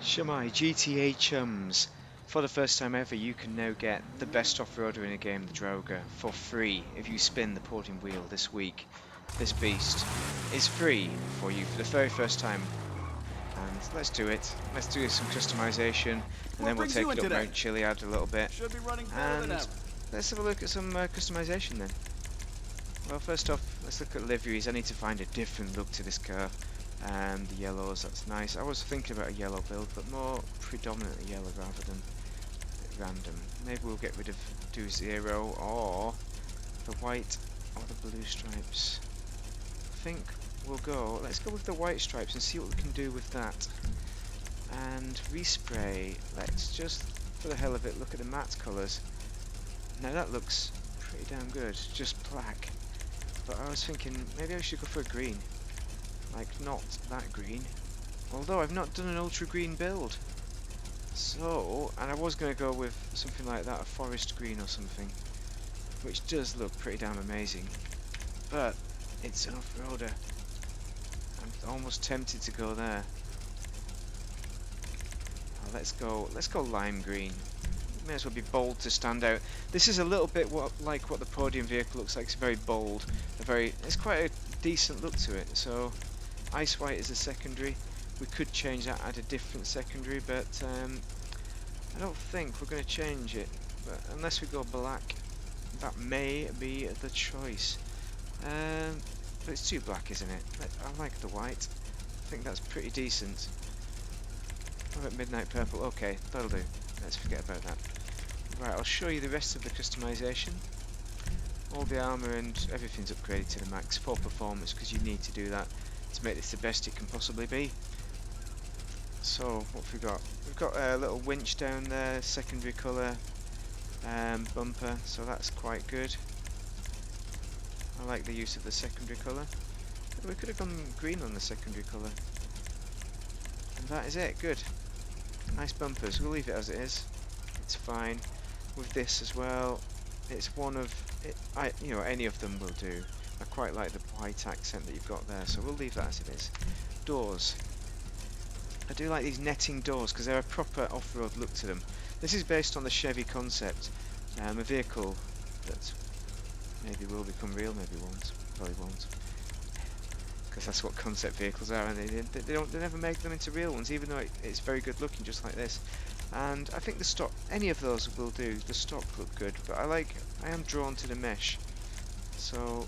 Shamai GTA chums. For the first time ever, you can now get the best off-roader in a game, the Draugur, for free if you spin the porting wheel this week. This beast is free for you for the very first time. And let's do it. Let's do some customization, and What then we'll brings you take in it up today? Mount Chiliad a little bit. Should be running better than And ever. let's have a look at some customization then. Well, first off, let's look at liveries. I need to find a different look to this car. The yellows, that's nice. I was thinking about a yellow build, but more predominantly yellow rather than random. Maybe we'll get rid of do zero or the white or the blue stripes. I think let's go with the white stripes and see what we can do with that. And respray, let's just, for the hell of it, look at the matte colours. Now that looks pretty damn good, just black. But I was thinking maybe I should go for a green. Like, not that green. Although I've not done an ultra green build. So, and I was going to go with something like that, a forest green or something. Which does look pretty damn amazing. But, it's an off-roader. I'm almost tempted to go there. Oh, let's go lime green. May as well be bold to stand out. This is a little bit like what the podium vehicle looks like. It's very bold. It's quite a decent look to it. So, ice white is a secondary. We could change that, add a different secondary, but I don't think we're going to change it. But unless we go black, that may be the choice. But it's too black, isn't it? I like the white. I think that's pretty decent. What about midnight purple? Okay, that'll do. Let's forget about that. Right, I'll show you the rest of the customization. All the armour and everything's upgraded to the max for performance, because you need to do that to make this the best it can possibly be. So, what have we got? We've got a little winch down there, secondary colour, bumper, so that's quite good. I like the use of the secondary colour. We could have gone green on the secondary colour. And that is it, good. Nice bumpers, we'll leave it as it is. It's fine. With this as well, it's one of, any of them will do. I quite like the white accent that you've got there, so we'll leave that as it is. Doors. I do like these netting doors because they're a proper off-road look to them. This is based on the Chevy concept, a vehicle that maybe will become real, maybe won't, probably won't, because that's what concept vehicles are, and they never make them into real ones, even though it's very good looking, just like this. And I think the stock, any of those will do. The stock look good, but I am drawn to the mesh. So,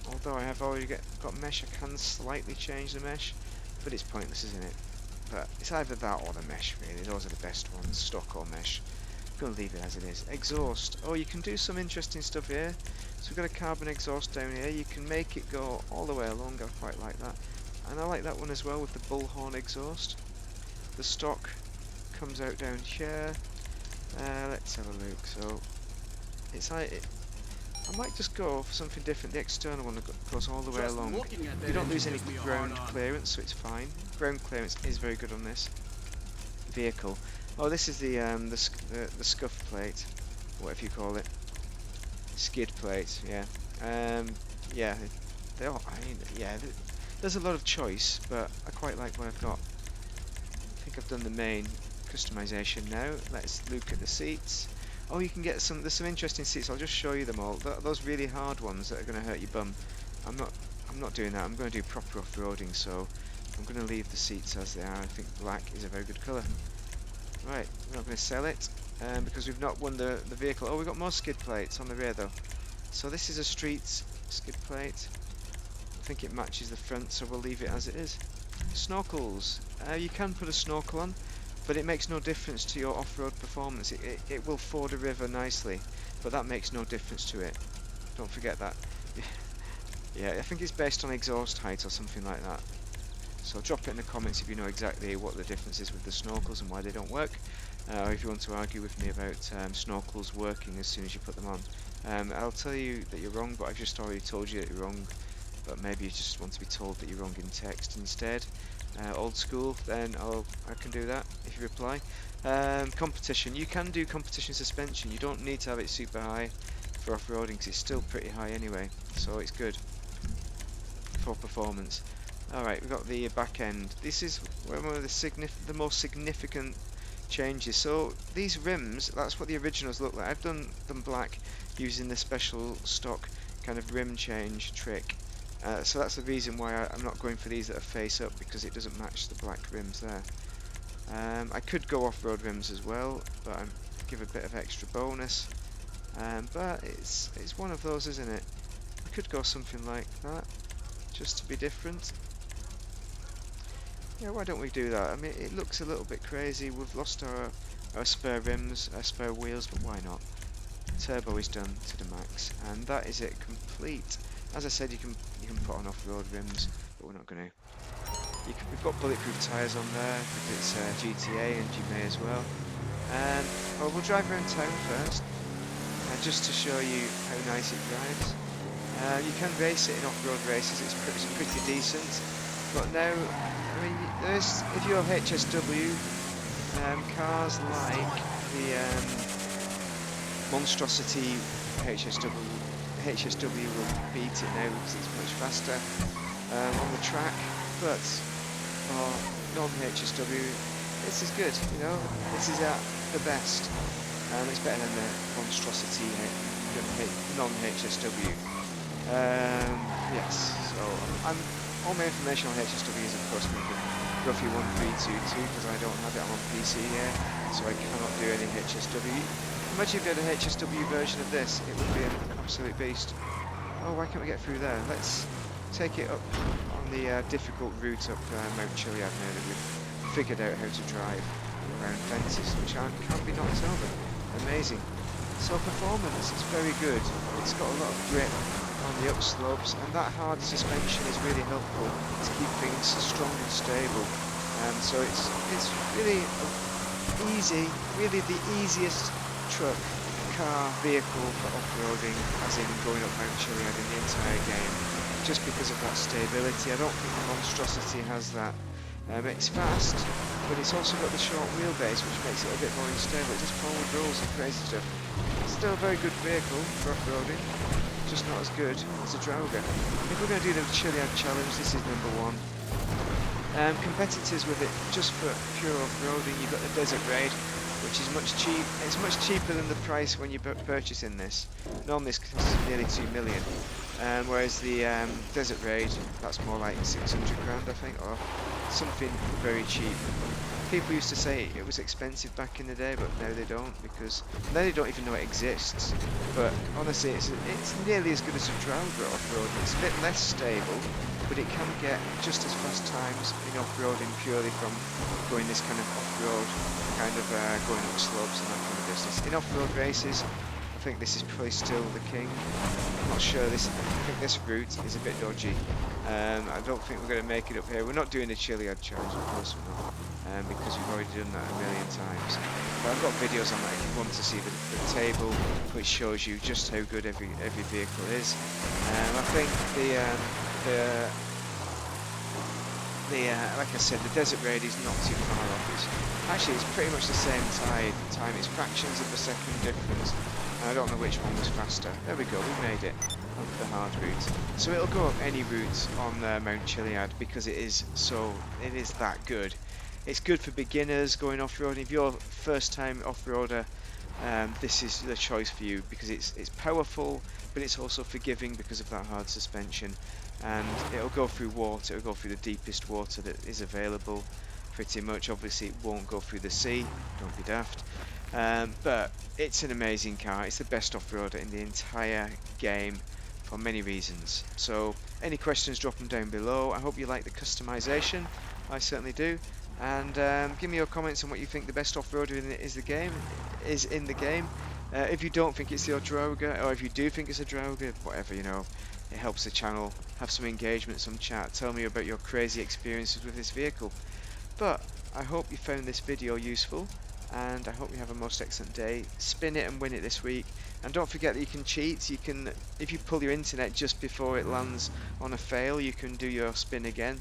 although I have already got mesh, I can slightly change the mesh, but it's pointless, isn't it? But it's either that or the mesh, really. Those are the best ones, stock or mesh. I'm going to leave it as it is. Exhaust. Oh, you can do some interesting stuff here. So we've got a carbon exhaust down here. You can make it go all the way along. I quite like that. And I like that one as well with the bullhorn exhaust. The stock comes out down here. Let's have a look. So it's like I might just go for something different. The external one goes all the way along. You don't lose any ground clearance, so it's fine. Ground clearance is very good on this vehicle. Oh, this is the scuff plate, whatever you call it, skid plate. Yeah, yeah. They all. I mean, yeah. There's a lot of choice, but I quite like what I've got. I think I've done the main customization now. Let's look at the seats. Oh, you can get there's some interesting seats. I'll just show you them all. Those really hard ones that are going to hurt your bum. I'm not doing that. I'm going to do proper off-roading, so I'm going to leave the seats as they are. I think black is a very good colour. Right, we're not going to sell it because we've not won the vehicle. Oh, we've got more skid plates on the rear though. So this is a street skid plate. I think it matches the front, so we'll leave it as it is. Snorkels. You can put a snorkel on, but it makes no difference to your off-road performance. It will ford a river nicely, but that makes no difference to it. Don't forget that. Yeah, I think it's based on exhaust height or something like that. So drop it in the comments if you know exactly what the difference is with the snorkels and why they don't work. Or if you want to argue with me about snorkels working as soon as you put them on. I'll tell you that you're wrong, but I've just already told you that you're wrong. But maybe you just want to be told that you're wrong in text instead. Old school, then I can do that if you reply. Competition, you can do competition suspension. You don't need to have it super high for off-roading because it's still pretty high anyway, so it's good for performance. Alright, we've got the back end. This is one of the most significant changes. So these rims, that's what the originals look like. I've done them black using the special stock kind of rim change trick. So that's the reason why I'm not going for these that are face up, because it doesn't match the black rims there. I could go off-road rims as well, but I give a bit of extra bonus. But it's one of those, isn't it? I could go something like that, just to be different. Yeah, why don't we do that? I mean, it looks a little bit crazy. We've lost our spare rims, our spare wheels, but why not? Turbo is done to the max, and that is it complete. As I said, you can put on off-road rims, but we're not going to. We've got bulletproof tyres on there because it's GTA, and you may as well. And well, we'll drive around town first, just to show you how nice it drives. You can race it in off-road races. It's pretty decent. But now, I mean, if you're HSW, cars like the Monstrosity HSW will beat it now because it's much faster on the track. But for non-HSW, this is good. You know, this is at the best. It's better than the Monstrosity non-HSW. Yes. So all my information on HSW is of course going to be roughly 1322 because I don't have it. I'm on PC here, so I cannot do any HSW. Imagine if you had a HSW version of this, it would be an absolute beast. Oh, why can't we get through there? Let's take it up on the difficult route up Mount Chiliad now that we've figured out how to drive around fences, which can't be knocked over. Amazing. So performance is very good. It's got a lot of grip on the upslopes, and that hard suspension is really helpful to keep things strong and stable. So it's really easy, really the easiest truck, car, vehicle for off-roading, as in going up Mount Chiliad in the entire game, just because of that stability. I don't think the Monstrosity has that. It's fast, but it's also got the short wheelbase, which makes it a bit more unstable. It just forward rolls and crazy stuff. It's still a very good vehicle for off-roading, just not as good as a Draugur. If we're going to do the Chiliad challenge, this is number one. Competitors with it, just for pure off-roading, you've got the Desert Raid, which is it's much cheaper than the price when you're purchasing this. Normally this costs nearly 2 million. Whereas the Desert Raid, that's more like 600 grand, I think, or something very cheap. People used to say it was expensive back in the day, but now they don't, because now they don't even know it exists. But honestly, it's nearly as good as a Draugur off-road. It's a bit less stable, but it can get just as fast times in off-roading purely from going this kind of off-road, kind of going up slopes and that kind of business. In off-road races, I think this is probably still the king. I'm not sure. I think this route is a bit dodgy. I don't think we're going to make it up here. We're not doing the Chiliad challenge, of course we're not, because we've already done that a million times. But I've got videos on that if you want to see the table, which shows you just how good every vehicle is. I think like I said, the Desert Raid is not too far off. It's pretty much the same time. It's fractions of a second difference. I don't know which one was faster. There we go, we made it up the hard route. So it'll go up any route on Mount Chiliad because it is that good. It's good for beginners going off-roading. If you're a first-time off-roader, this is the choice for you because it's powerful, but it's also forgiving because of that hard suspension. And it'll go through water. It'll go through the deepest water that is available, pretty much. Obviously, it won't go through the sea. Don't be daft. But it's an amazing car. It's the best off-roader in the entire game for many reasons. So any questions, drop them down below. I hope you like the customization. I certainly do. And give me your comments on what you think the best off-roader is in the game. If you don't think it's the Draugur, or if you do think it's a Draugur, whatever, you know, it helps the channel have some engagement, some chat. Tell me about your crazy experiences with this vehicle. But I hope you found this video useful, and I hope you have a most excellent day. Spin it and win it this week. And don't forget that you can cheat. You can, if you pull your internet just before it lands on a fail, you can do your spin again,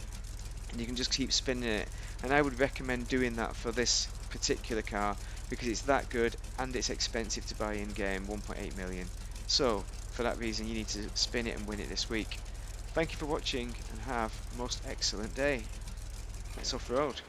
and you can just keep spinning it. And I would recommend doing that for this particular car because it's that good and it's expensive to buy in game, 1.8 million. So for that reason, you need to spin it and win it this week. Thank you for watching and have a most excellent day. Let's off-road.